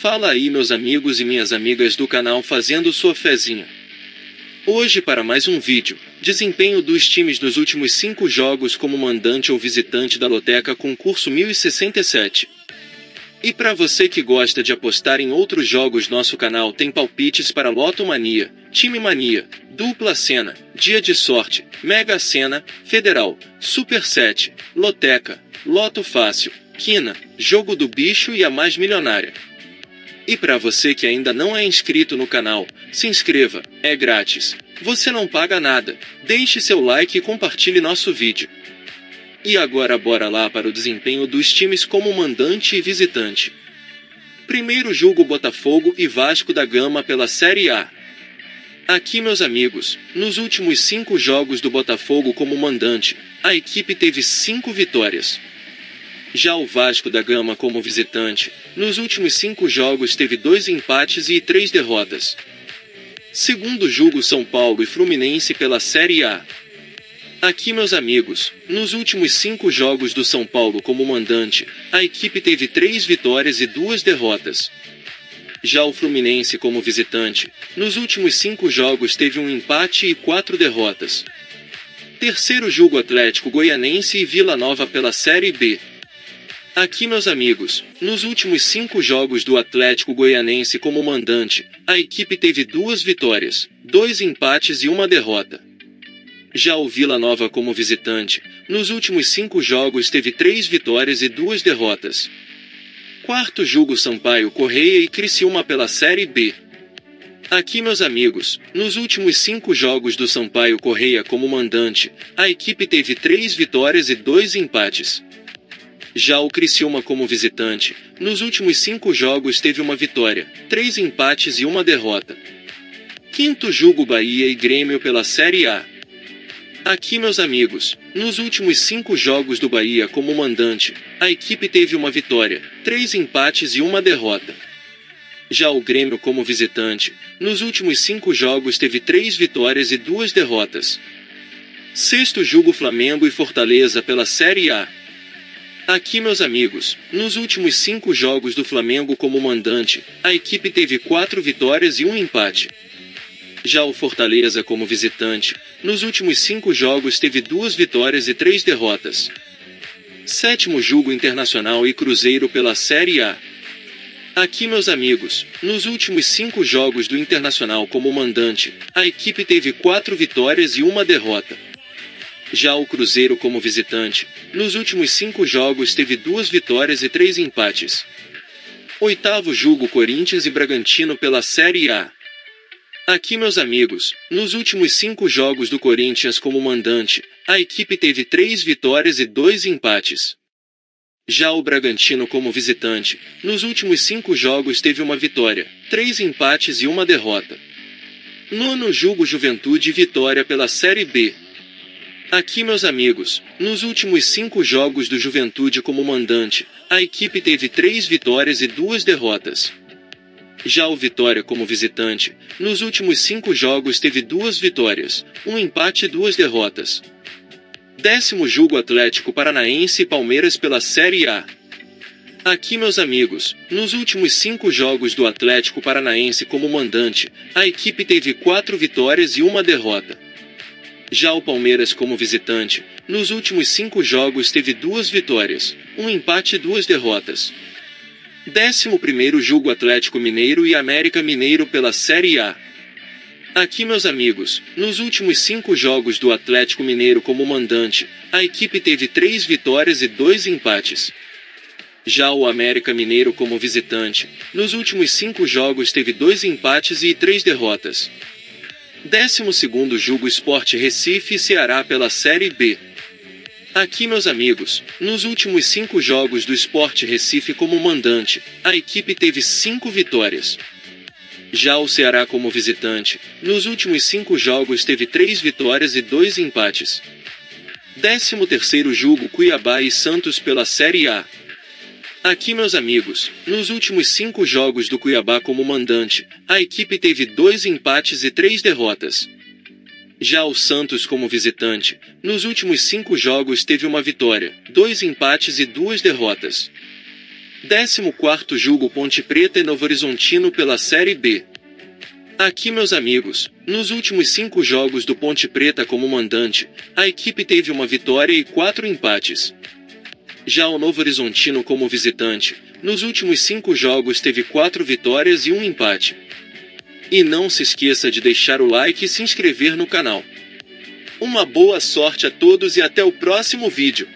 Fala aí, meus amigos e minhas amigas do canal fazendo sua fezinha. Hoje para mais um vídeo, desempenho dos times nos últimos 5 jogos como mandante ou visitante da Loteca Concurso 1067. E para você que gosta de apostar em outros jogos, nosso canal tem palpites para Loto Mania, Time Mania, Dupla Sena, Dia de Sorte, Mega Sena, Federal, Super 7, Loteca, Loto Fácil, Quina, Jogo do Bicho e a Mais Milionária. E para você que ainda não é inscrito no canal, se inscreva, é grátis. Você não paga nada. Deixe seu like e compartilhe nosso vídeo. E agora bora lá para o desempenho dos times como mandante e visitante. Primeiro jogo, Botafogo e Vasco da Gama pela Série A. Aqui, meus amigos, nos últimos 5 jogos do Botafogo como mandante, a equipe teve 5 vitórias. Já o Vasco da Gama como visitante, nos últimos 5 jogos teve 2 empates e 3 derrotas. Segundo jogo, São Paulo e Fluminense pela Série A. Aqui, meus amigos, nos últimos 5 jogos do São Paulo como mandante, a equipe teve 3 vitórias e 2 derrotas. Já o Fluminense como visitante, nos últimos 5 jogos teve 1 empate e 4 derrotas. Terceiro jogo, Atlético Goianense e Vila Nova pela Série B. Aqui, meus amigos, nos últimos 5 jogos do Atlético Goianense como mandante, a equipe teve 2 vitórias, 2 empates e 1 derrota. Já o Vila Nova como visitante, nos últimos 5 jogos teve 3 vitórias e 2 derrotas. Quarto jogo, Sampaio Corrêa e Criciúma pela Série B. Aqui, meus amigos, nos últimos 5 jogos do Sampaio Corrêa como mandante, a equipe teve 3 vitórias e 2 empates. Já o Criciúma como visitante, nos últimos 5 jogos teve 1 vitória, 3 empates e 1 derrota. Quinto jogo, Bahia e Grêmio pela Série A. Aqui, meus amigos, nos últimos 5 jogos do Bahia como mandante, a equipe teve 1 vitória, 3 empates e 1 derrota. Já o Grêmio como visitante, nos últimos 5 jogos teve 3 vitórias e 2 derrotas. Sexto jogo, Flamengo e Fortaleza pela Série A. Aqui, meus amigos, nos últimos 5 jogos do Flamengo como mandante, a equipe teve 4 vitórias e 1 empate. Já o Fortaleza como visitante, nos últimos 5 jogos teve 2 vitórias e 3 derrotas. Sétimo jogo, Internacional e Cruzeiro pela Série A. Aqui, meus amigos, nos últimos 5 jogos do Internacional como mandante, a equipe teve 4 vitórias e 1 derrota. Já o Cruzeiro como visitante, nos últimos 5 jogos teve 2 vitórias e 3 empates. Oitavo jogo, Corinthians e Bragantino pela Série A. Aqui, meus amigos, nos últimos 5 jogos do Corinthians como mandante, a equipe teve 3 vitórias e 2 empates. Já o Bragantino como visitante, nos últimos 5 jogos teve 1 vitória, 3 empates e 1 derrota. Nono jogo, Juventude e Vitória pela Série B. Aqui, meus amigos, nos últimos 5 jogos do Juventude como mandante, a equipe teve 3 vitórias e 2 derrotas. Já o Vitória como visitante, nos últimos 5 jogos teve 2 vitórias, 1 empate e 2 derrotas. Décimo jogo, Atlético Paranaense e Palmeiras pela Série A. Aqui, meus amigos, nos últimos 5 jogos do Atlético Paranaense como mandante, a equipe teve 4 vitórias e 1 derrota. Já o Palmeiras como visitante, nos últimos 5 jogos teve 2 vitórias, 1 empate e 2 derrotas. 11º jogo, Atlético Mineiro e América Mineiro pela Série A. Aqui, meus amigos, nos últimos 5 jogos do Atlético Mineiro como mandante, a equipe teve 3 vitórias e 2 empates. Já o América Mineiro como visitante, nos últimos 5 jogos teve 2 empates e 3 derrotas. 12º jogo, Sport Recife e Ceará pela Série B. Aqui, meus amigos, nos últimos 5 jogos do Sport Recife como mandante, a equipe teve 5 vitórias. Já o Ceará como visitante, nos últimos 5 jogos teve 3 vitórias e 2 empates. 13º jogo, Cuiabá e Santos pela Série A. Aqui, meus amigos, nos últimos 5 jogos do Cuiabá como mandante, a equipe teve 2 empates e 3 derrotas. Já o Santos como visitante, nos últimos 5 jogos teve 1 vitória, 2 empates e 2 derrotas. 14º jogo Ponte Preta e Novo Horizontino pela Série B. Aqui, meus amigos, nos últimos 5 jogos do Ponte Preta como mandante, a equipe teve uma vitória e 4 empates. Já o Novo Horizontino como visitante, nos últimos 5 jogos teve 4 vitórias e 1 empate. E não se esqueça de deixar o like e se inscrever no canal. Uma boa sorte a todos e até o próximo vídeo.